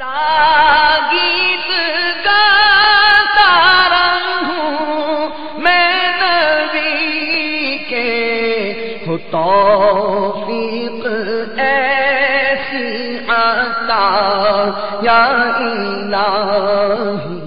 گیت گاتا رہوں میں نبی کے، ہو توفیق ایسی عطا یا الہی۔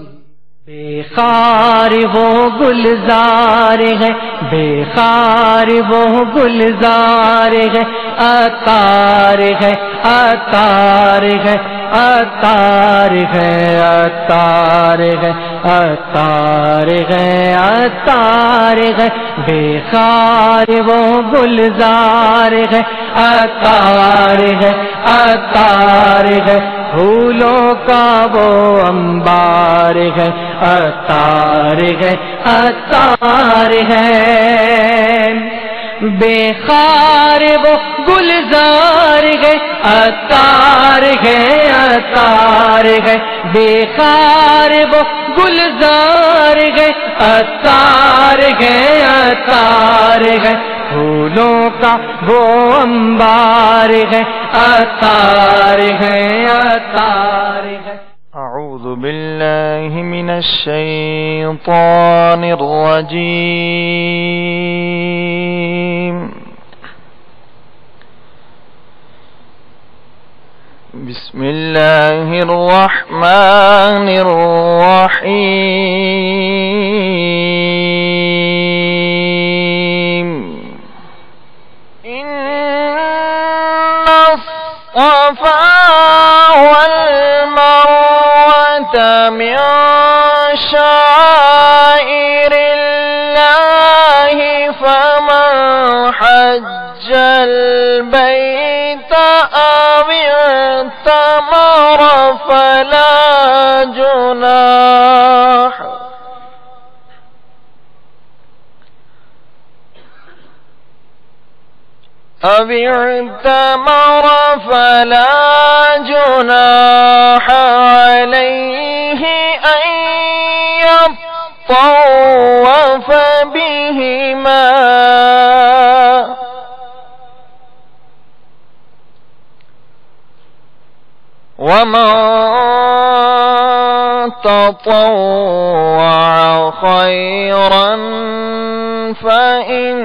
بے خار وہ گلزار ہے، بے خار وہ گلزار ہے، عطار ہے، عطار ہے، عطار ہے، عطار ہے، عطار ہے، عطار ہے، بے خار وہ گلزار ہے، عطار ہے، عطار ہے، پھولوں کا وہ انبار ہے، عطار ہے، عطار ہے، بے خار وہ گلزار ہے، عطار ہے، عطار ہے، بے خار وہ گلزار ہے، عطار ہے، عطار ہے، پھولوں کا وہ انبار ہے، عطار ہے، عطار ہے۔ اعوذ باللہ من الشیطان الرجیم، بسم اللہ الرحمن الرحیم، ان الصفا والمروة من شعائر اللہ، فمن حج البیت او اعتمر فلا جناح علیہ ان يطوف بہما، ومن تطوع خيرا فإن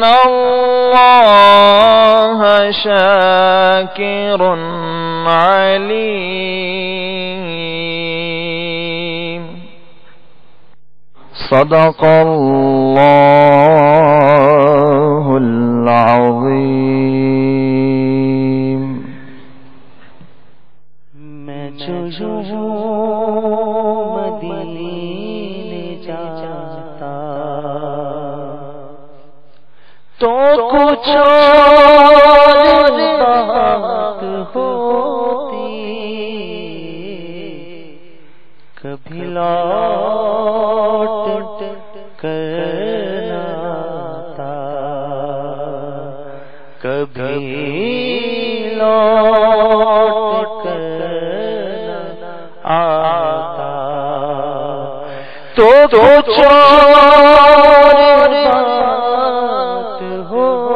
الله شاكر عليم۔ صدق الله العظيم۔ میں جو مدینے جاتا تو کچھ اور بات ہوتی، کبھی لوٹ کر آتا، کبھی لوٹ کر آتا، تو کچھ اور بات ہوتی،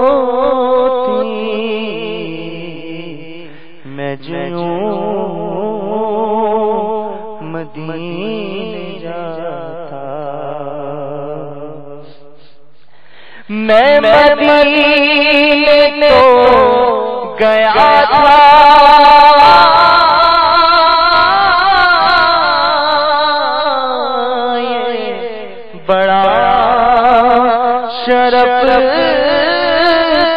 میں جو مدینے جاتا، میں مدینے تو گیا تھا، بڑا شرف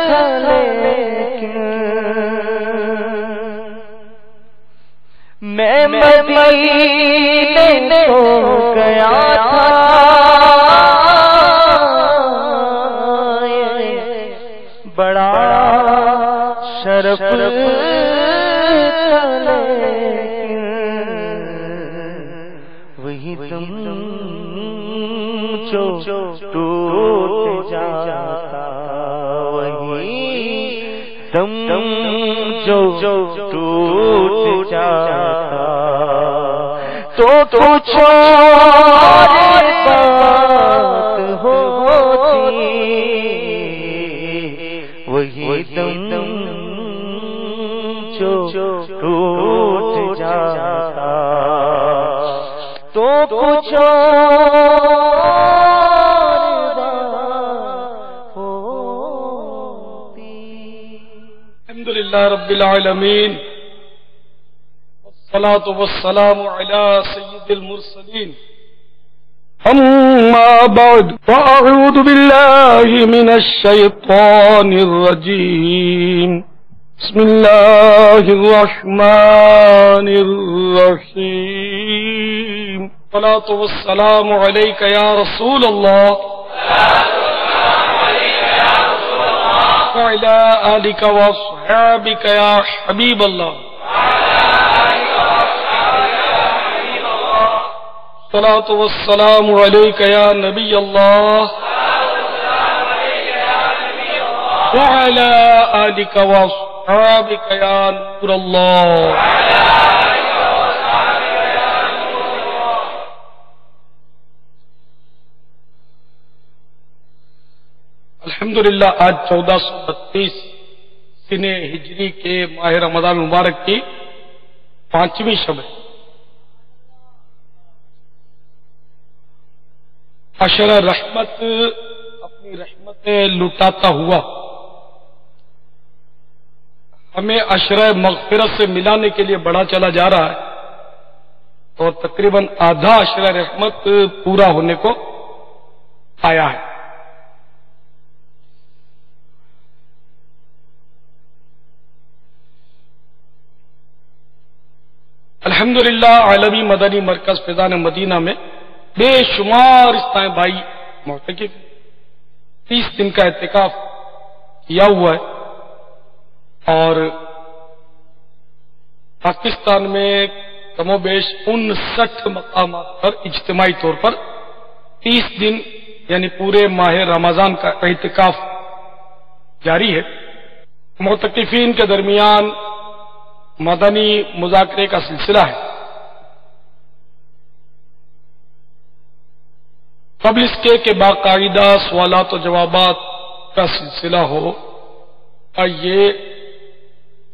تھا لیکن میں مدینے تو گیا تھا، بڑا شرف تھا لیکن وہی تم جو ٹوٹ جاتا، وہی تم جو ٹوٹ جاتا، تو کچھ اور بات ہوتی، وہی تم جو ٹوٹ کچھ الحمدللہ رب العالمین والصلاة والسلام على سید المرسلین اما بعد فاعوذ باللہ من الشیطان الرجیم بسم اللہ الرحمن الرحیم الصلاة والسلام علیک یا رسول اللہ وعلى آلك وصحابك يا حبيب الله الصلاة والسلام عليك يا نبي الله وعلى آلك وصحابك يا نور الله الحمدللہ آج 1432 سن ہجری کے ماہ رمضان مبارک کی 5ویں شب ہے۔ عشر رحمت اپنی رحمتیں لٹاتا ہوا ہمیں عشر مغفرت سے ملانے کے لیے بڑھا چلا جا رہا ہے اور تقریباً آدھا عشر رحمت پورا ہونے کو آیا ہے۔ الحمدللہ عالمی مدنی مرکز فیضان مدینہ میں بے شمار استائیں بھائی معتکف 30 دن کا اعتکاف کیا ہوا ہے اور پاکستان میں کم و بیش 59 مقامات پر اجتماعی طور پر 30 دن یعنی پورے ماہ رمضان کا اعتکاف جاری ہے۔ معتکفین کے درمیان مدنی مذاکرے کا سلسلہ ہے۔ قبل اس کے باقاعدہ سوالات و جوابات کا سلسلہ ہو اور یہ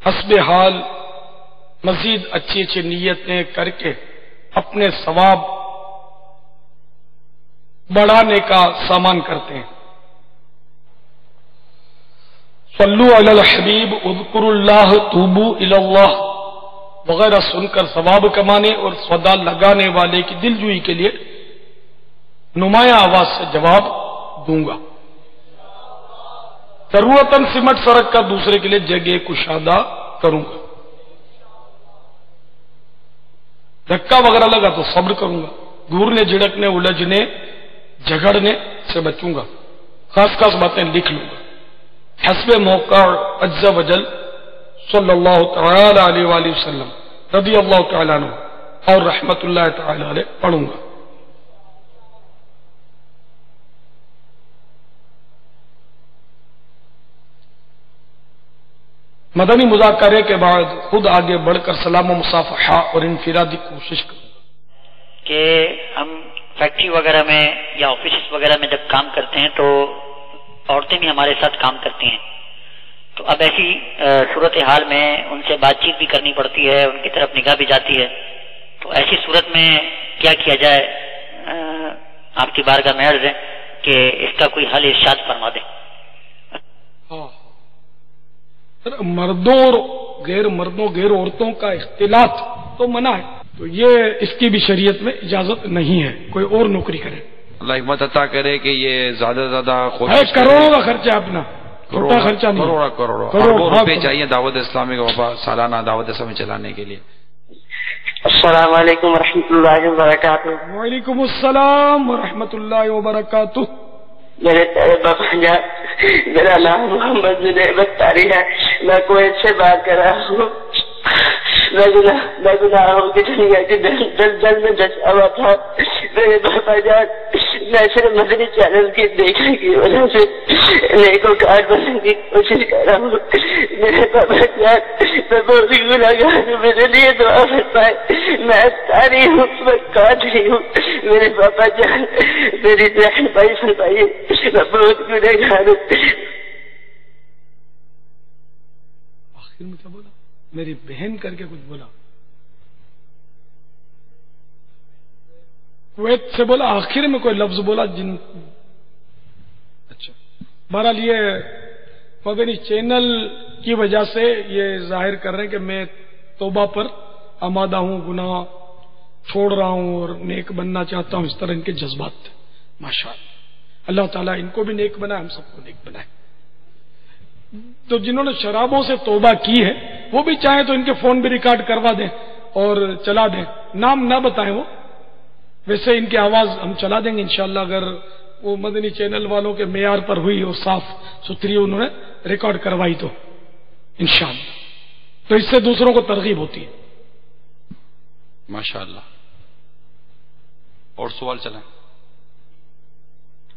حسب حال مزید اچھی اچھی نیتیں کر کے اپنے ثواب بڑھانے کا سامان کرتے ہیں۔ صلو علی الحبیب اذکروا اللہ توبوا الی اللہ وغیرہ سن کر ثواب کمانے اور صدا لگانے والے کی دل جوئی کے لیے نمایاں آواز سے جواب دوں گا۔ ضرورتاً سمٹ سرک کا دوسرے کے لیے جگہ کشادہ کروں گا۔ دھکا وغیرہ لگا تو صبر کروں گا۔ گورنے جھڑکنے الجھنے جھگڑنے سے بچوں گا۔ خاص خاص باتیں لکھ لوں گا۔ حسب موقع عز و جل صلی اللہ تعالی علیہ وآلہ وسلم رضی اللہ تعالیٰ عنہ اور رحمت اللہ تعالی علیہ پڑھوں گا۔ مدنی مذاکرے کے بعد خود آگے بڑھ کر سلام و مصافحہ اور انفرادی کوشش کروں گا کہ ہم فیکٹری وغیرہ میں یا آفیسز وغیرہ میں جب کام کرتے ہیں تو عورتیں بھی ہمارے ساتھ کام کرتی ہیں، تو اب ایسی صورتحال میں ان سے بات چیت بھی کرنی پڑتی ہے، ان کی طرف نگاہ بھی جاتی ہے، تو ایسی صورت میں کیا کیا جائے؟ آپ کی بارگاہ میں عرض ہے کہ اس کا کوئی حل ارشاد فرما دیں۔ مردوں اور غیر مردوں غیر عورتوں کا اختلاط تو منع ہے، تو یہ اس کی بھی شریعت میں اجازت نہیں ہے کوئی اور نوکری کرے۔ اللہ حکمت عطا کرے کہ یہ زیادہ سے زیادہ کروڑوں کا خرچہ اپنا چھوٹا خرچہ نہیں، کروڑوں اربوں روپے چاہیے دعوت اسلامی کا وفا سالانہ دعوت اسلامی چلانے کے لیے۔ السلام علیکم ورحمۃ اللہ وبرکاتہ۔ وعلیکم السلام ورحمۃ اللہ وبرکاتہ۔ میرے پیارے بابا جان، میرا نام محمد جنید تاری ہے، میں کویت سے بات کر رہا ہوں۔ میں گناہوں کی دنیا کی دل میں دسا ہوا تھا میرے بابا جان۔ میں صرف مدنی چینل کی دیکھنے کی وجہ سے نیکوکار بننے کی کوشش کر رہا ہوں۔ میرے بابا جان، میں بہت ہی گناہگار ہوں، میرے لیے دعا فرمائے۔ میں تاری ہوں، میں قادری ہوں، میرے بابا جان میری رہنمائی فرمائیے، میں بہت گناہگار ہوں۔ آخر میں کیا بولا؟ میری بہن کر کے کچھ بولا۔ کویت سے بولا، آخر میں کوئی لفظ بولا جن. اچھا، بہرحال یہ مدنی چینل کی وجہ سے یہ ظاہر کر رہے ہیں کہ میں توبہ پر آمادہ ہوں، گناہ چھوڑ رہا ہوں اور نیک بننا چاہتا ہوں. اس طرح ان کے جذبات تھے. ماشاءاللہ، اللہ تعالیٰ ان کو بھی نیک بنائے، ہم سب کو نیک بنائے. تو جنہوں نے شرابوں سے توبہ کی ہے وہ بھی چاہیں تو ان کے فون بھی ریکارڈ کروا دیں اور چلا دیں. نام نہ بتائیں، وہ ویسے ان کی آواز ہم چلا دیں گے انشاءاللہ، اگر وہ مدنی چینل والوں کے معیار پر ہوئی اور صاف ستھری انہوں نے ریکارڈ کروائی تو انشاءاللہ. تو اس سے دوسروں کو ترغیب ہوتی ہے. ماشاءاللہ. اور سوال چلائیں.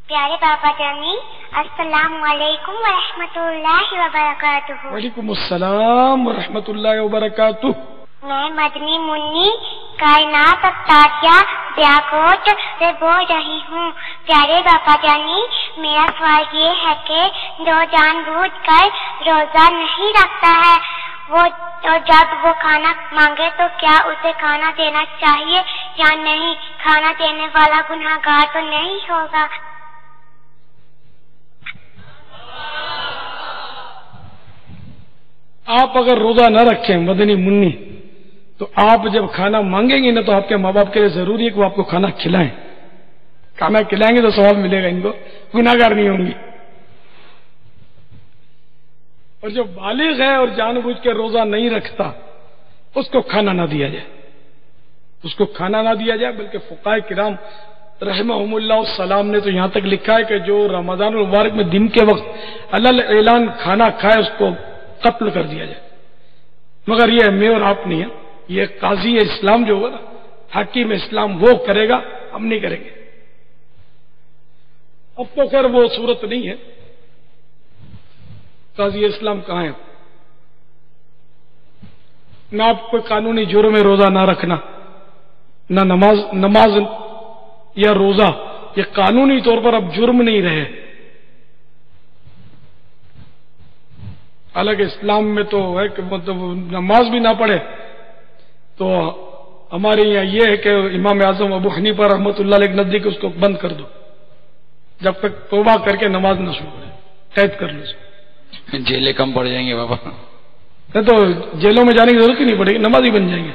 پیارے بابا جانی، السلام علیکم ورحمۃ اللہ وبرکاتہ. وعلیکم السلام ورحمۃ اللہ وبرکاتہ. میں مدنی منی کائنات تاجیہ بیاکوٹ سے بول رہی ہوں. پیارے بابا جانی، میرا سوال یہ ہے کہ جو جان بوجھ کر روزہ نہیں رکھتا ہے وہ تو جب وہ کھانا مانگے تو کیا اسے کھانا دینا چاہیے یا نہیں؟ کھانا دینے والا گناہگار تو نہیں ہوگا؟ آپ اگر روزہ نہ رکھیں مدنی منی تو آپ جب کھانا مانگیں گے نا تو آپ کے ماں باپ کے لیے ضروری ہے کہ وہ آپ کو کھانا کھلائیں. کھانا کھلائیں گے تو ثواب ملے گا، ان کو گناہگار نہیں ہوں گی. اور جو بالغ ہے اور جان بوجھ کے روزہ نہیں رکھتا اس کو کھانا نہ دیا جائے، اس کو کھانا نہ دیا جائے. بلکہ فقہائے کرام رحمہم اللہ السلام نے تو یہاں تک لکھا ہے کہ جو رمضان المبارک میں دن کے وقت علل اعلان کھانا کھائے اس کو قتل کر دیا جائے. مگر یہ میں اور آپ نہیں ہے، یہ قاضی اسلام جو ہوگا نا، حاکم اسلام، وہ کرے گا، ہم نہیں کریں گے. اب تو خیر وہ صورت نہیں ہے. قاضی اسلام کہاں ہے؟ نہ آپ کوئی قانونی جرم میں روزہ نہ رکھنا، نہ نماز یا روزہ یہ قانونی طور پر اب جرم نہیں رہے. حالانکہ اسلام میں تو ہے کہ مطلب نماز بھی نہ پڑھے تو ہمارے یہاں یہ ہے کہ امام اعظم ابو حنیفہ رحمۃ اللہ علیہ کے نزدیک اس کو بند کر دو جب تک توبہ کر کے نماز نہ شروع کرے، قید کر لو. جیلیں کم پڑ جائیں گے بابا. تو جیلوں میں جانے کی ضرورت ہی نہیں پڑے گی، نمازی بن جائیں گے.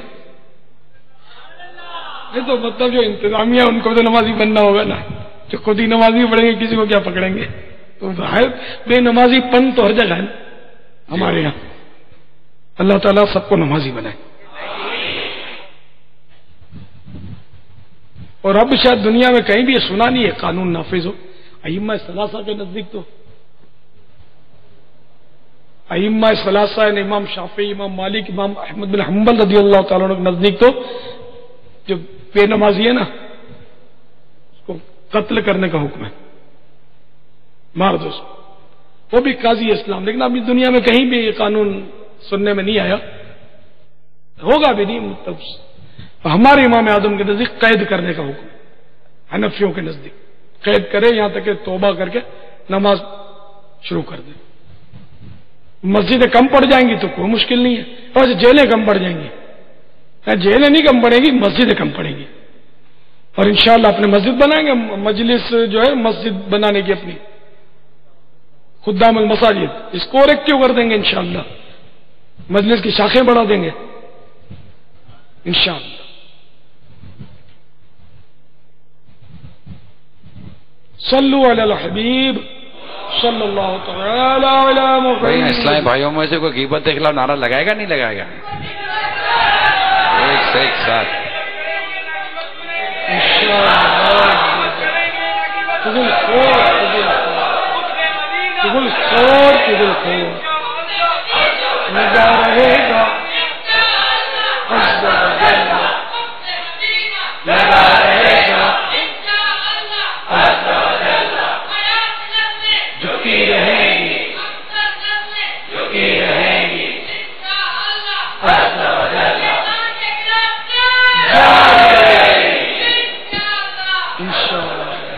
یہ تو مطلب جو انتظامیہ ان کو تو نمازی بننا ہوگا نا، جو خود ہی نمازی پڑھیں گے کسی کو کیا پکڑیں گے؟ تو بے نمازی پن تو ہر جگہ ہے نا ہمارے یہاں. اللہ تعالیٰ سب کو نمازی بنائے. اور اب شاید دنیا میں کہیں بھی یہ سنا نہیں ہے قانون نافذ ہو. ائمہ ثلاثہ کے نزدیک تو ائمہ ثلاثہ یعنی امام شافعی، امام مالک، امام احمد بن حنبل رضی اللہ تعالیٰ عنہ کے نزدیک تو جو بے نمازی ہے نا اس کو قتل کرنے کا حکم ہے، مار دو اس کو. وہ بھی قاضی اسلام. لیکن ابھی دنیا میں کہیں بھی یہ قانون سننے میں نہیں آیا، ہوگا بھی نہیں. مطلب ہمارے امام اعظم کے نزدیک قید کرنے کا حکم ہے، حنفیوں کے نزدیک قید کرے یہاں تک کہ توبہ کر کے نماز شروع کر دے. مسجدیں کم پڑ جائیں گی تو کوئی مشکل نہیں ہے، اور جیلیں کم پڑ جائیں گی. جیلیں نہیں کم پڑیں گی، مسجدیں کم پڑیں گی. اور انشاءاللہ اپنے مسجد بنائیں گے، مجلس جو ہے مسجد بنانے کی اپنی خدام المساجد، اس کو اور ایکٹیو کر دیں گے انشاءاللہ. مجلس کی شاخیں بڑھا دیں گے انشاءاللہ. صلو علی الحبیب صلی اللہ تعالی علی محمد. اسلامی بھائیوں میں سے کوئی غیبت کے خلاف نعرہ لگائے گا نہیں لگائے گا؟ ایک سے ایک ساتھ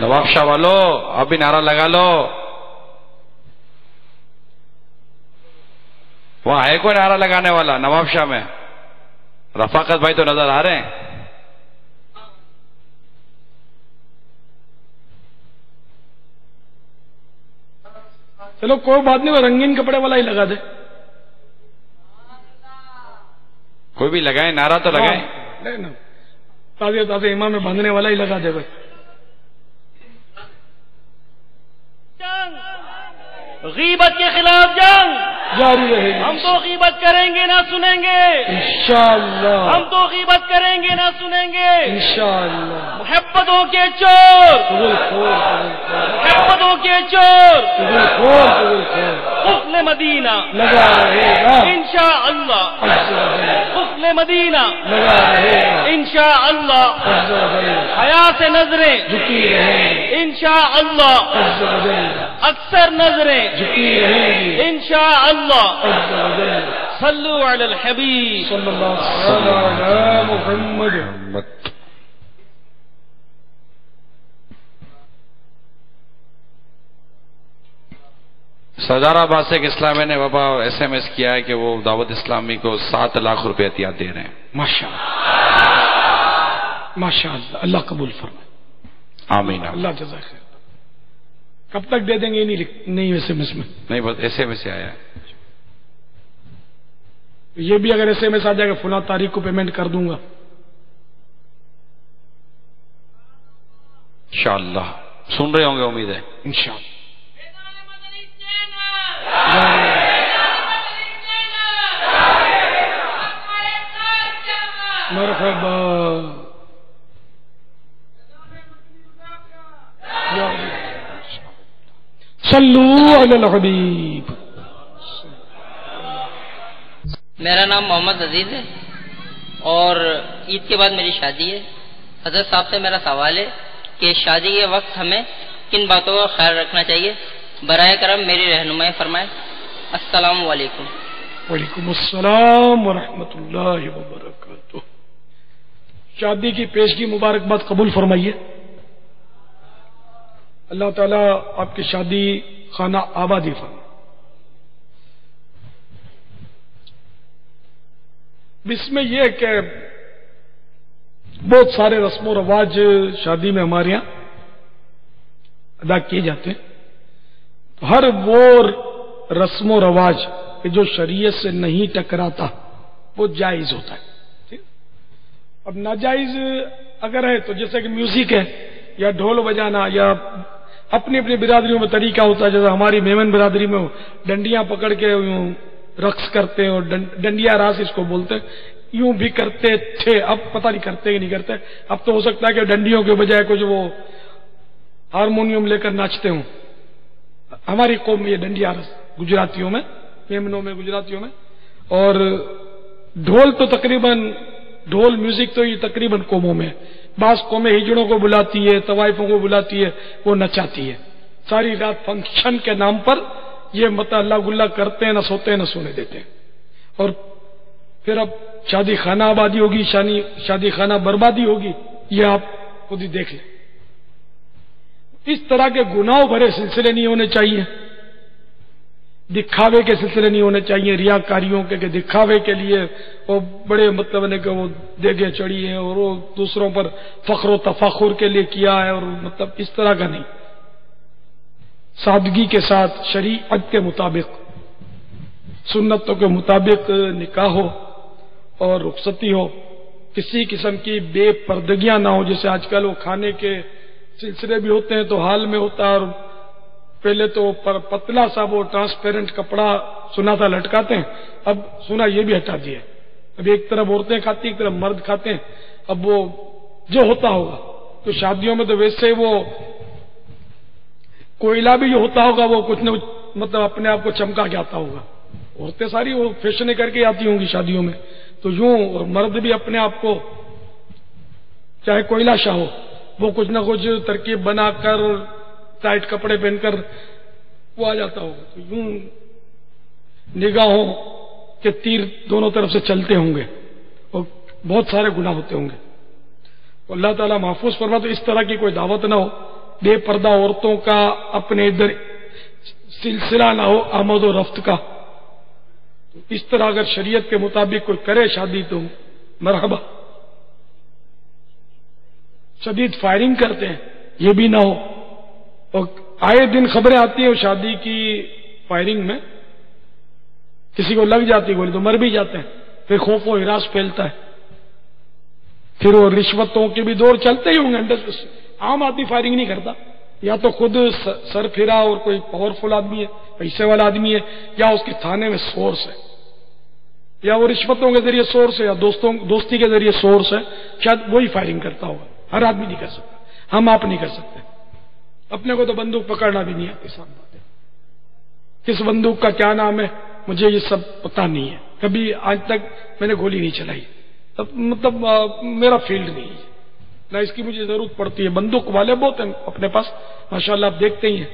نواب شاہ والو اب بھی نعرہ لگا لو. وہاں ہے کوئی نعرہ لگانے والا نواب شاہ میں؟ رفاقت بھائی تو نظر آ رہے ہیں. چلو کوئی بات نہیں، وہ رنگین کپڑے والا ہی لگا دے. کوئی بھی لگائے، نعرہ تو لگائے. نا تازے تازے امام میں باندھنے والا ہی لگا دے بھائی. غیبت کے خلاف جنگ جاری رہے گی. ہم تو غیبت کریں گے نہ سنیں گے، انشاءاللہ. ہم تو غیبت کریں گے نہ سنیں گے. انشاءاللہ. محبتوں کے چور، محبتوں کے چور، قفل مدینہ لگا رہے گا انشاءاللہ، قفل مدینہ لگا رہے گا انشاءاللہ. حیا سے نظریں جھکی رہیں گی انشاءاللہ، اکثر نظریں جھکی رہیں گی انشاءاللہ. صلو علی الحبیب صلی اللہ علیہ محمد. سردار آباد سے اسلامیہ نے بابا SMS کیا ہے کہ وہ دعوت اسلامی کو 7 لاکھ روپے عطیہ دے رہے ہیں. ماشاءاللہ ماشاءاللہ. اللہ قبول فرمائے. آمین. اللہ جزاک خیر. کب تک دے دیں گے؟ نہیں SMS میں نہیں، بس SMS سے آیا ہے. یہ بھی اگر SMS آ جائے گا فلاں تاریخ کو پیمنٹ کر دوں گا انشاءاللہ. سن رہے ہوں گے امید ہے. انشاءاللہ. مرحبا. صلو علی الحبیب. میرا نام محمد عزیز ہے اور عید کے بعد میری شادی ہے. حضرت صاحب سے میرا سوال ہے کہ شادی کے وقت ہمیں کن باتوں کا خیال رکھنا چاہیے؟ برائے کرم میری رہنمائی فرمائیں. السلام علیکم. وعلیکم السلام ورحمۃ اللہ وبرکاتہ. شادی کی پیشگی مبارکباد قبول فرمائیے. اللہ تعالیٰ آپ کی شادی خانہ آبادی فرمائے. اس میں یہ کہ بہت سارے رسم و رواج شادی میں ہمارے یہاں ادا کیے جاتے ہیں. ہر وہ رسم و رواج جو شریعت سے نہیں ٹکراتا وہ جائز ہوتا ہے. اب ناجائز اگر ہے تو جیسے کہ میوزک ہے یا ڈھول بجانا یا اپنی اپنی برادریوں میں طریقہ ہوتا ہے. جیسے ہماری میمن برادری میں ڈنڈیاں پکڑ کے یوں رقص کرتے ہیں اور ڈنڈیا راس اس کو بولتے ہیں. یوں بھی کرتے تھے، اب پتہ نہیں کرتے کہ نہیں کرتے. اب تو ہو سکتا ہے کہ ڈنڈیوں کے بجائے کچھ وہ ہارمونیم لے کر ناچتے ہوں. ہماری قوم میں یہ ڈنڈیا رس گجراتیوں میں، میمنوں میں، گجراتیوں میں. اور ڈھول تو تقریباً ڈھول میوزک تو یہ تقریباً قوموں میں. بعض قومیں ہجڑوں کو بلاتی ہے، طوائفوں کو بلاتی ہے، وہ نچاتی ہے. ساری رات فنکشن کے نام پر یہ اللہ گلا کرتے ہیں، نہ سوتے ہیں نہ سونے دیتے ہیں. اور پھر اب شادی خانہ آبادی ہوگی، شادی خانہ بربادی ہوگی. یہ آپ خود ہی دیکھ لیں. اس طرح کے گناہوں بھرے سلسلے نہیں ہونے چاہیے. دکھاوے کے سلسلے نہیں ہونے چاہیے، ریاکاریوں کے کہ دکھاوے کے لیے وہ بڑے مطلب نے کہ وہ دیگے چڑھی ہیں اور وہ دوسروں پر فخر و تفاخر کے لیے کیا ہے، اور مطلب اس طرح کا نہیں. سادگی کے ساتھ شریعت کے مطابق، سنتوں کے مطابق نکاح ہو اور رخصتی ہو. کسی قسم کی بے پردگیاں نہ ہو. جیسے آج کل وہ کھانے کے سلسلے بھی ہوتے ہیں تو حال میں ہوتا ہے، اور پہلے تو پتلا سا وہ ٹرانسپیرنٹ کپڑا سنا تھا لٹکاتے ہیں، اب سنا یہ بھی ہٹا دیا. اب ایک طرف عورتیں کھاتی ایک طرف مرد کھاتے ہیں. اب وہ جو ہوتا ہوگا تو شادیوں میں تو ویسے وہ کوئلہ بھی جو ہوتا ہوگا وہ کچھ نہ کچھ مطلب اپنے آپ کو چمکا کے آتا ہوگا. عورتیں ساری وہ فیشنیں کر کے آتی ہوں گی شادیوں میں تو یوں، اور مرد بھی اپنے آپ کو چاہے کوئلہ شاہ ہو وہ کچھ نہ کچھ ترکیب بنا کر ٹائٹ کپڑے پہن کر وہ آ جاتا ہوگا. تو یوں نگاہوں کے تیر دونوں طرف سے چلتے ہوں گے اور بہت سارے گناہ ہوتے ہوں گے. اللہ تعالیٰ محفوظ فرما. تو اس طرح کی کوئی دعوت نہ ہو. بے پردہ عورتوں کا اپنے ادھر سلسلہ نہ ہو آمد و رفت کا. تو اس طرح اگر شریعت کے مطابق کوئی کرے شادی تو مرحبا. شدید فائرنگ کرتے ہیں یہ بھی نہ ہو. اور آئے دن خبریں آتی ہیں شادی کی فائرنگ میں کسی کو لگ جاتی گولی تو مر بھی جاتے ہیں، پھر خوف و ہراس پھیلتا ہے، پھر وہ رشوتوں کے بھی دور چلتے ہی ہوں گے. عام آدمی فائرنگ نہیں کرتا، یا تو خود سر پھرا اور کوئی پاورفل آدمی ہے، پیسے والا آدمی ہے، یا اس کے تھانے میں سورس ہے، یا وہ رشوتوں کے ذریعے سورس ہے، یا دوستی کے ذریعے سورس ہے، شاید وہی فائرنگ کرتا ہوگا. ہر آدمی نہیں کر سکتا، ہم آپ نہیں کر سکتے. اپنے کو تو بندوق پکڑنا بھی نہیں آتی. سامنے کس بندوق کا کیا نام ہے مجھے یہ سب پتہ نہیں ہے، کبھی آج تک میں نے گولی نہیں چلائی، مطلب میرا فیلڈ نہیں ہے، نہ اس کی مجھے ضرورت پڑتی ہے. بندوق والے بہت ہیں اپنے پاس ماشاءاللہ، آپ دیکھتے ہی ہیں،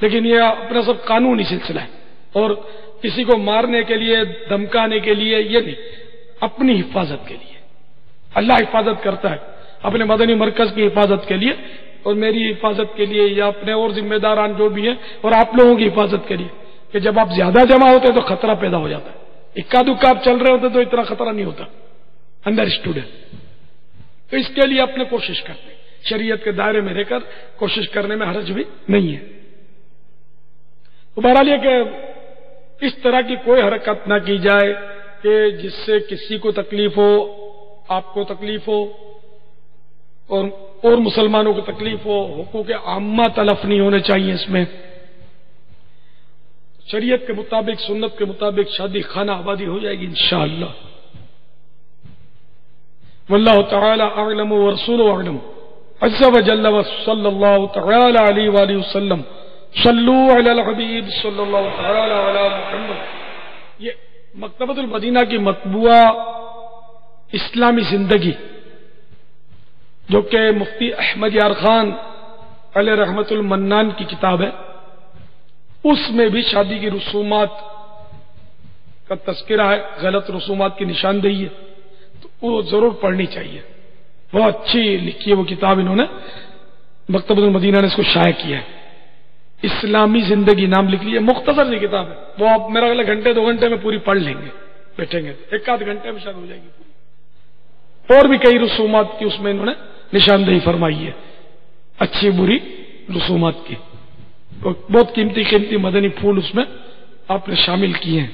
لیکن یہ اپنا سب قانونی سلسلہ ہے، اور کسی کو مارنے کے لیے دھمکانے کے لیے یہ نہیں، اپنی حفاظت کے لیے. اللہ حفاظت کرتا ہے اپنے مدنی مرکز کی حفاظت کے لیے اور میری حفاظت کے لیے، یا اپنے اور ذمہ داران جو بھی ہیں اور آپ لوگوں کی حفاظت کے لیے، کہ جب آپ زیادہ جمع ہوتے ہیں تو خطرہ پیدا ہو جاتا ہے. اکا دکا آپ چل رہے ہوتے تو اتنا خطرہ نہیں ہوتا، انڈرسٹوڈ ہے. تو اس کے لیے اپنے کوشش کرتے ہیں، شریعت کے دائرے میں رہ کر کوشش کرنے میں حرج بھی نہیں ہے. تو بہرحال یہ کہ اس طرح کی کوئی حرکت نہ کی جائے کہ جس سے کسی کو تکلیف ہو، آپ کو تکلیف ہو اور مسلمانوں کو تکلیف ہو. حقوق عامہ تلف نہیں ہونے چاہیے. اس میں شریعت کے مطابق، سنت کے مطابق شادی خانہ آبادی ہو جائے گی انشاءاللہ. واللہ تعالی اعلم ورسولہ اعلم عز وجل وصلی اللہ تعالی علیہ وآلہ وسلم. صلو علی الحبیب صلی اللہ تعالی علی محمد. یہ مکتبۃ المدینہ کی مطبوعہ اسلامی زندگی جو کہ مفتی احمد یار خان علیہ رحمت المنان کی کتاب ہے، اس میں بھی شادی کی رسومات کا تذکرہ ہے، غلط رسومات کی نشاندہی ہے، تو وہ ضرور پڑھنی چاہیے. بہت اچھی لکھی ہے وہ کتاب، انہوں نے مکتبۃ المدینہ نے اس کو شائع کیا ہے. اسلامی زندگی نام لکھ لیے، مختصر سی کتاب ہے، وہ آپ میرا اگلے گھنٹے 2 گھنٹے میں پوری پڑھ لیں گے، بیٹھیں گے 1 آدھ گھنٹے میں شاید ہو جائے گی پوری. اور بھی کئی رسومات کی اس میں انہوں نے نشاندہی فرمائی ہے، اچھی بری رسومات کی. بہت قیمتی قیمتی مدنی پھول اس میں آپ نے شامل کیے ہیں.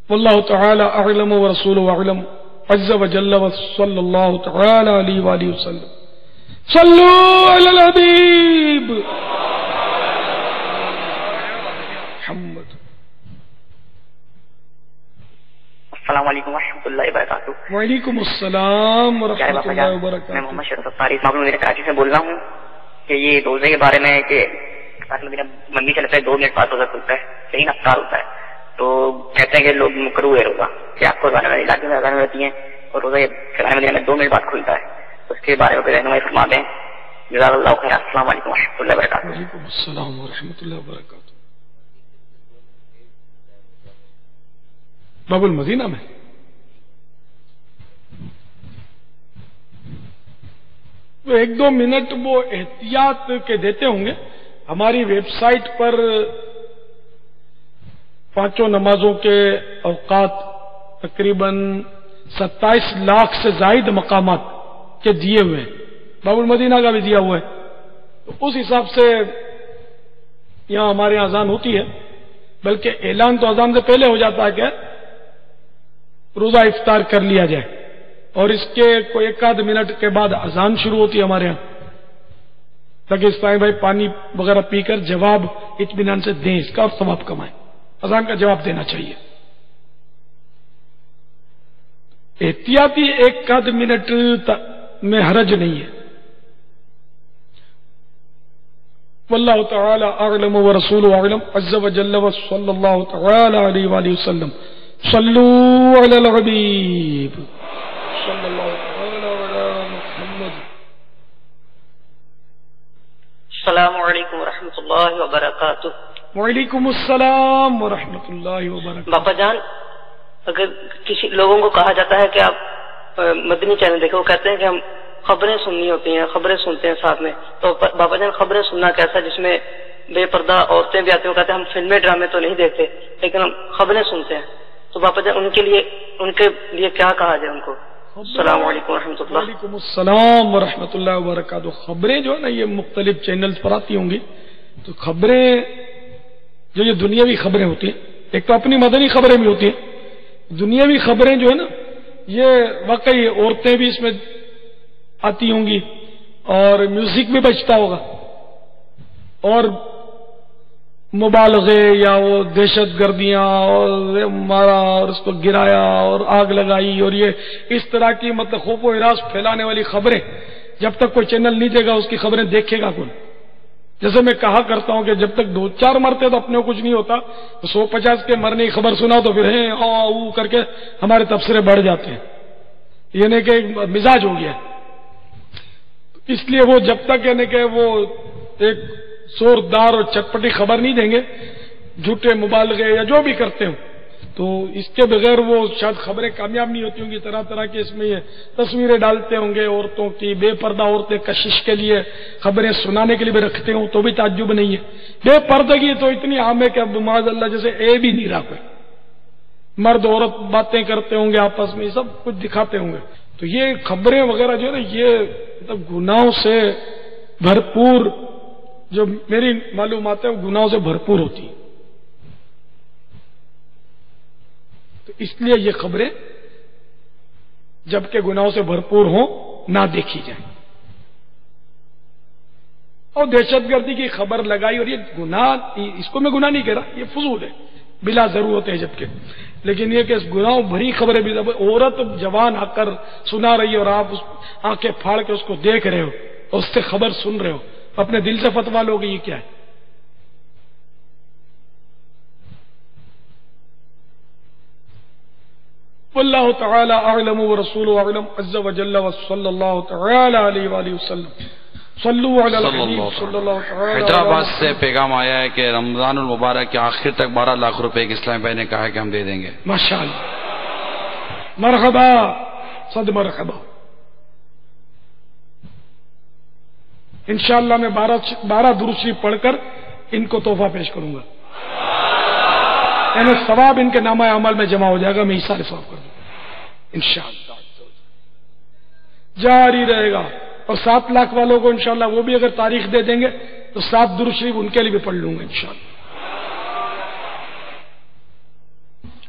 واللہ تعالی اعلم ورسولہ اعلم عز وجل وصلی اللہ تعالی علیہ وآلہ وسلم. صلو علی الحبیب محمد. السلام علیکم ورحمۃ اللہ وبرکاتہ. وعلیکم السلام ورحمۃ اللہ وبرکاتہ. میں محمد شرف افطاری مدینہ کراچی سے بول رہا ہوں کہ یہ روزے کے بارے میں کہ مدینہ مندی چلتا ہے 2 منٹ بعد روزہ کھلتا ہے، صحیح افطار ہوتا ہے، تو کہتے ہیں کہ لوگ مکروہ ہے روزہ کہ آپ کو علاقے میں اذان رہتی ہیں اور روزہ شرائع مدینہ میں 2 منٹ بعد کھلتا ہے، تو اس کے بارے میں رہنمائی فرما دیں. جزاک اللہ خیر. السلام علیکم ورحمۃ اللہ وبرکاتہ. وعلیکم السلام ورحمۃ اللہ وبرکاتہ. باب المدینہ میں وہ 1-2 منٹ وہ احتیاط کے دیتے ہوں گے. ہماری ویب سائٹ پر 5 نمازوں کے اوقات تقریباً 27 لاکھ سے زائد مقامات کے دیے ہوئے ہیں، باب المدینہ کا بھی دیا ہوا ہے. تو اس حساب سے یہاں ہمارے یہاں اذان ہوتی ہے، بلکہ اعلان تو اذان سے پہلے ہو جاتا ہے کہ روزہ افطار کر لیا جائے، اور اس کے کوئی 1 آدھ منٹ کے بعد اذان شروع ہوتی ہے ہمارے یہاں، تاکہ اسلامی بھائی پانی وغیرہ پی کر جواب اطمینان سے دیں اس کا اور ثواب کمائیں. اذان کا جواب دینا چاہیے. احتیاطی 1 آدھ منٹ میں حرج نہیں ہے. واللہ تعالی اعلم ورسولہ اعلم عز وجل وصلی اللہ تعالی علیہ وآلہ وسلم. صلو علی الحبیب صلی اللہ تعالی علی محمد. السلام علیکم ورحمۃ اللہ وبرکاتہ. وعلیکم السلام ورحمۃ اللہ وبرکاتہ. باپا جان، اگر کسی لوگوں کو کہا جاتا ہے کہ آپ مدنی چینل دیکھیں، وہ کہتے ہیں کہ ہم خبریں سننی ہوتی ہیں، خبریں سنتے ہیں ساتھ میں، تو باپا جان خبریں سننا کیسا جس میں بے پردہ عورتیں بھی آتی ہیں؟ وہ کہتے ہیں ہم فلمیں ڈرامے تو نہیں دیکھتے لیکن ہم خبریں سنتے ہیں، تو باپا جان ان کے لیے کیا کہا جائے ان کو؟ السلام علیکم ورحمۃ اللہ. وعلیکم السلام ورحمۃ اللہ وبرکاتہ. خبریں جو ہے نا یہ مختلف چینلز پر آتی ہوں گی، تو خبریں جو یہ دنیاوی خبریں ہوتی ہیں، ایک تو اپنی مدنی خبریں بھی ہوتی ہیں، دنیاوی خبریں جو ہے نا یہ واقعی عورتیں بھی اس میں آتی ہوں گی اور میوزک بھی بجتا ہوگا، اور مبالغے یا وہ دہشت گردیاں اور مارا اور اس کو گرایا اور آگ لگائی اور یہ اس طرح کی مطلب خوف و ہراس پھیلانے والی خبریں جب تک کوئی چینل نہیں دے گا اس کی خبریں دیکھے گا کون؟ جیسے میں کہا کرتا ہوں کہ جب تک 2-4 مرتے تو اپنے کو کچھ نہیں ہوتا، 150 کے مرنے کی خبر سنا تو پھر او کر کے ہمارے تبصرے بڑھ جاتے ہیں، یعنی کہ ایک مزاج ہو گیا. اس لیے وہ جب تک یعنی کہ وہ ایک زوردار اور چٹپٹی خبر نہیں دیں گے، جھوٹے مبالغے یا جو بھی کرتے ہوں، تو اس کے بغیر وہ شاید خبریں کامیاب نہیں ہوتی ہوں گی. طرح طرح کے اس میں یہ تصویریں ڈالتے ہوں گے عورتوں کی، بے پردہ عورتیں کشش کے لیے خبریں سنانے کے لیے بھی رکھتے ہوں تو بھی تعجب نہیں ہے. بے پردگی تو اتنی عام ہے کہ اب معاذ اللہ جیسے بھی نہیں رہا کوئی. مرد عورت باتیں کرتے ہوں گے آپس میں، سب کچھ دکھاتے ہوں گے. تو یہ خبریں وغیرہ جو ہے نا یہ مطلب گناہوں سے بھرپور، جو میری معلومات ہے وہ گناہوں سے بھرپور ہوتی ہیں. تو اس لیے یہ خبریں جبکہ گناہوں سے بھرپور ہوں نہ دیکھی جائیں. اور دہشت گردی کی خبر لگائی اور یہ گناہ، اس کو میں گناہ نہیں کہہ رہا، یہ فضول ہے، بلا ضرورت ہے جبکہ، لیکن یہ کہ اس گناہوں بھری خبریں بھی، عورت جوان آ کر سنا رہی ہے اور آپ آنکھیں پھاڑ کے اس کو دیکھ رہے ہو اور اس سے خبر سن رہے ہو، اپنے دل سے فتوا لوگے، یہ کیا ہے؟ واللہ تعالی اعلم ورسولہ اعلم عز وجل وصلی اللہ تعالی علیہ وآلہ وسلم. صلو علی الحبیب صلی اللہ تعالی. حیدرآباد سے پیغام آیا ہے کہ رمضان المبارک کے آخر تک 12 لاکھ روپے ایک اسلامی بھائی نے کہا ہے کہ ہم دے دیں گے. ماشاءاللہ، مرحبا، صد مرحبا. انشاءاللہ میں 12 درود شریف پڑھ کر ان کو تحفہ پیش کروں گا، یعنی ثواب ان کے نامہ عمل میں جمع ہو جائے گا، میں ایسا ثواب کر دوں گا انشاءاللہ. جاری رہے گا. اور 7 لاکھ والوں کو انشاءاللہ وہ بھی اگر تاریخ دے دیں گے تو 7 درود شریف ان کے لیے بھی پڑھ لوں گا انشاءاللہ.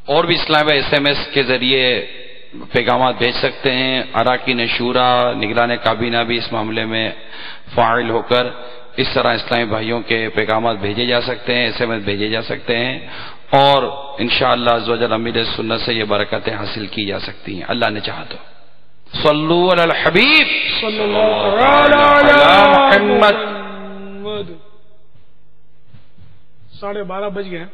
اور بھی اسلام بھائی SMS کے ذریعے پیغامات بھیج سکتے ہیں. اراکین شورا نگران کابینہ بھی اس معاملے میں فاعل ہو کر اس طرح اسلامی بھائیوں کے پیغامات بھیجے جا سکتے ہیں، SMS بھیجے جا سکتے ہیں، اور انشاءاللہ عزوجل امیر سنت سے یہ برکتیں حاصل کی جا سکتی ہیں اللہ نے چاہا تو. صلو علی الحبیب صلی اللہ علی محمد. 12:30 بج گئے.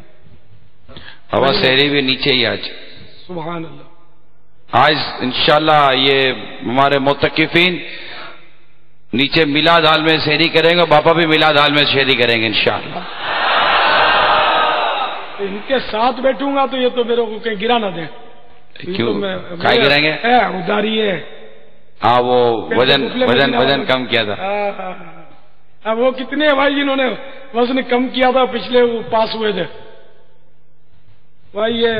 بابا سحری بھی نیچے ہی آج. سبحان اللہ. آج انشاءاللہ یہ ہمارے معتکفین نیچے میلاد ہال میں سحری کریں گے، باپا بھی میلاد ہال میں سحری کریں گے انشاءاللہ. ان کے ساتھ بیٹھوں گا تو یہ تو میرے کو کہیں گرا نہ دیں. کیوں کھائے گریں گے؟ اداری ہے. ہاں وہ وزن کم کیا تھا. اب وہ کتنے ہیں بھائی جنہوں نے وزن کم کیا تھا پچھلے وہ پاس ہوئے تھے بھائی؟ یہ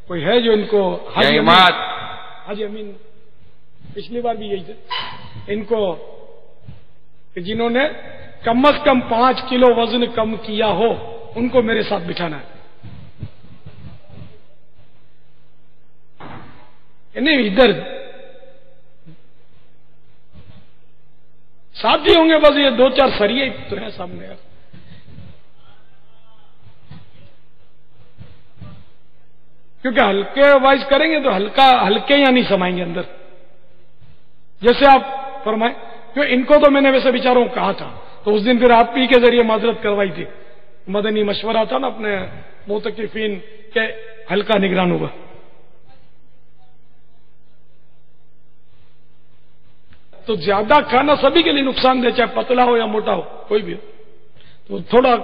کوئی ہے جو ان کو حاجی امین پچھلی بار بھی یہی تھے ان کو، کہ جنہوں نے کم از کم 5 کلو وزن کم کیا ہو ان کو میرے ساتھ بٹھانا ہے. نہیں ادھر ساتھی ہوں گے بس، یہ 2-4 سریے تو ہیں سامنے. کیونکہ ہلکے وائز کریں گے تو ہلکے یا نہیں سمائیں گے اندر، جیسے آپ فرمائیں. کیوں ان کو تو میں نے ویسے بیچاروں کہا تھا، تو اس دن پھر آپ ہی کے ذریعے معذرت کروائی تھی. مدنی مشورہ تھا نا اپنے معتکفین کے، ہلکا نگران ہوگا. تو زیادہ کھانا سبھی کے لیے نقصان دہ، چاہے پتلا ہو یا موٹا ہو کوئی بھی ہو، تو تھوڑا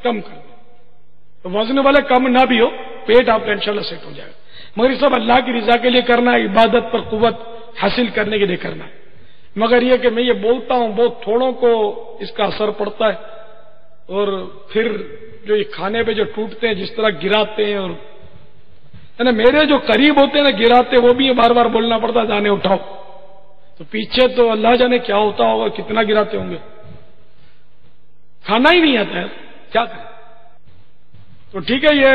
کم کر دیں. تو وزن والے کم نہ بھی ہو، پیٹ آپ کا انشاءاللہ سیٹ ہو جائے گا. مگر یہ سب اللہ کی رضا کے لیے کرنا ہے، عبادت پر قوت حاصل کرنے کے لیے کرنا ہے. مگر یہ کہ میں یہ بولتا ہوں بہت تھوڑوں کو اس کا اثر پڑتا ہے، اور پھر جو یہ کھانے پہ جو ٹوٹتے ہیں جس طرح گراتے ہیں، اور یعنی میرے جو قریب ہوتے ہیں نا گراتے، وہ بھی بار بار بولنا پڑتا جانے اٹھاؤ، تو پیچھے تو اللہ جانے کیا ہوتا ہوگا، کتنا گراتے ہوں گے، کھانا ہی نہیں آتا ہے، کیا کریں؟ تو ٹھیک ہے، یہ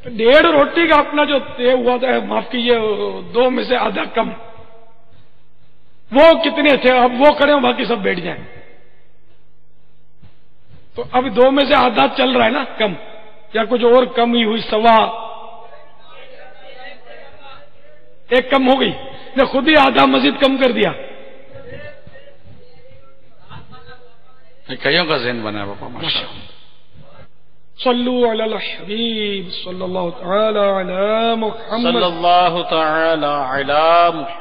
1.5 روٹی کا اپنا جو طے ہوا تھا، معاف کیجیے 2 میں سے آدھا کم، وہ کتنے تھے، اب وہ کریں باقی سب بیٹھ جائیں، تو اب 2 میں سے آدھا چل رہا ہے نا کم، یا کچھ اور کم ہی ہوئی، 1.25 ایک کم ہو گئی، نے خود ہی آدھا مزید کم کر دیا. کئیوں کا ذہن بنا ہے پاپا، ماشاء اللہ. صلو علی الحبیب صلی اللہ تعالی علی محمد صلی اللہ تعالی علی محمد.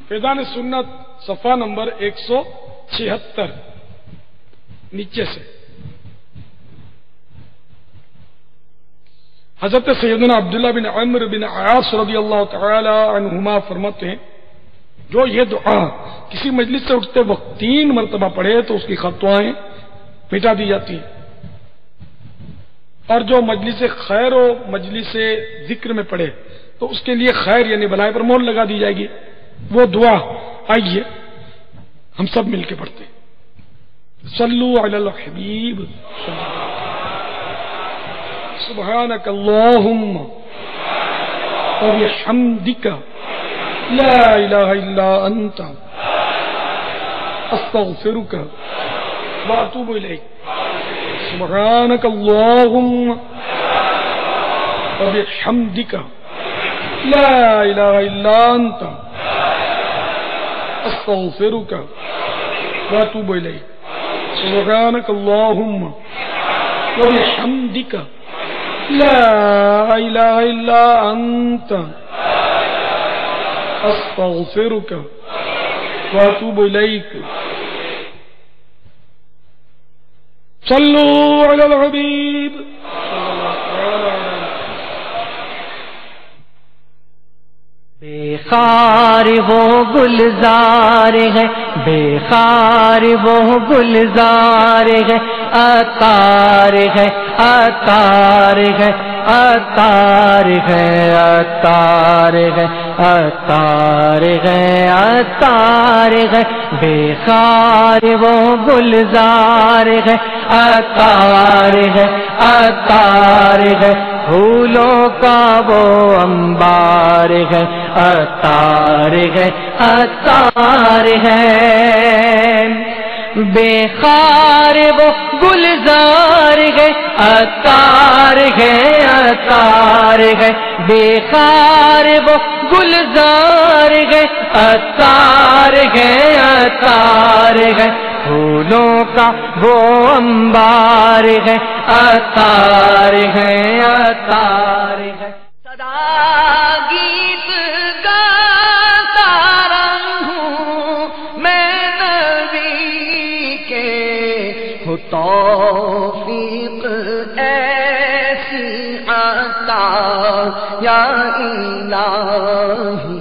فیضان سنت صفحہ نمبر 176 نیچے سے. حضرت سیدنا عبداللہ بن عمرو بن عاص رضی اللہ تعالی عنہما فرماتے ہیں، جو یہ دعا کسی مجلس سے اٹھتے وقت 3 مرتبہ پڑھے تو اس کی خطوائیں مٹا دی جاتی ہیں، اور جو مجلس خیر و مجلس ذکر میں پڑھے تو اس کے لیے خیر یعنی بلائی پر مہر لگا دی جائے گی. وہ دعا آئیے ہم سب مل کے پڑھتے ہیں. صلو علی الحبیب سبحانک اللہم وبحمدک لا الہ الا انت استغفرک واتوب الیک. سبحانک اللہم وبحمدک لا الہ الا انت استغفرک واتوب الیک. سبحانک اللہم وبحمدک لا الہ الا انت استغفرک واتوب الیک. صلو علی الحبیب. بے خار وہ گلزار ہے، بے خار وہ گلزار ہے، عطار ہے، عطار ہے، عطار ہے، عطار ہے، عطار ہے، عطار ہے. بے خار وہ گلزار ہے، عطار ہے، عطار ہے. پھولوں کا وہ انبار ہے، عطار ہے، عطار ہے. بے خار وہ گلزار ہے، عطار ہے، عطار ہے. بے خار وہ گلزار ہے، عطار ہے، عطار ہے. پھولوں کا وہ انبار ہے، عطار ہے، عطار ہے. صدا گیت گاتا رہوں میں نبی کے، ہو توفیق ایسی عطا یا الہی.